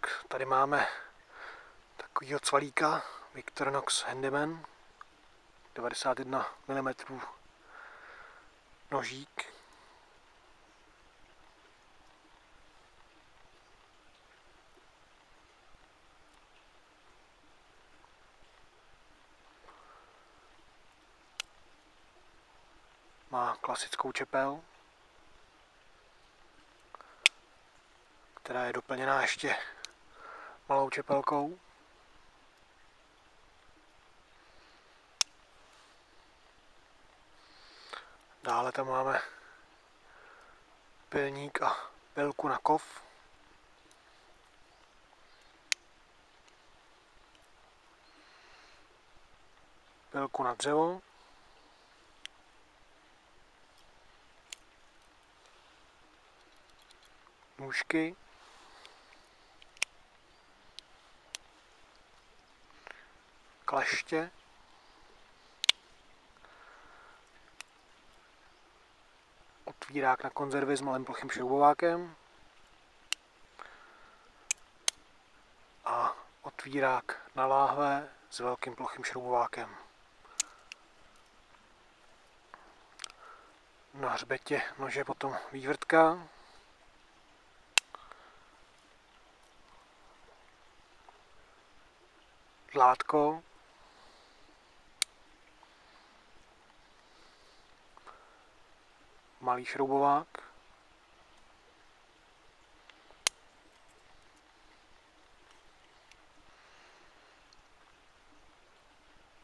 Tak tady máme takovýho cvalíka Victorinox Handyman, 91 mm nožík. Má klasickou čepel, která je doplněná ještě malou čepelkou. Dále tam máme pilník a pilku na kov. Pilku na dřevo. Nůžky. Kleště. Otvírák na konzervy s malým plochým šroubovákem. A otvírák na láhve s velkým plochým šroubovákem. Na hřbetě nože potom vývrtka. Dlátko. Malý šroubovák.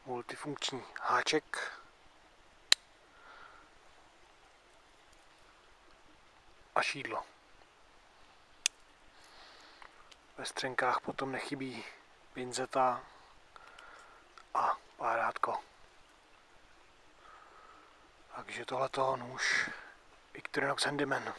Multifunkční háček. A šídlo. Ve střenkách potom nechybí pinzeta a párátko. Takže tohleto nůž Victorinox Handyman.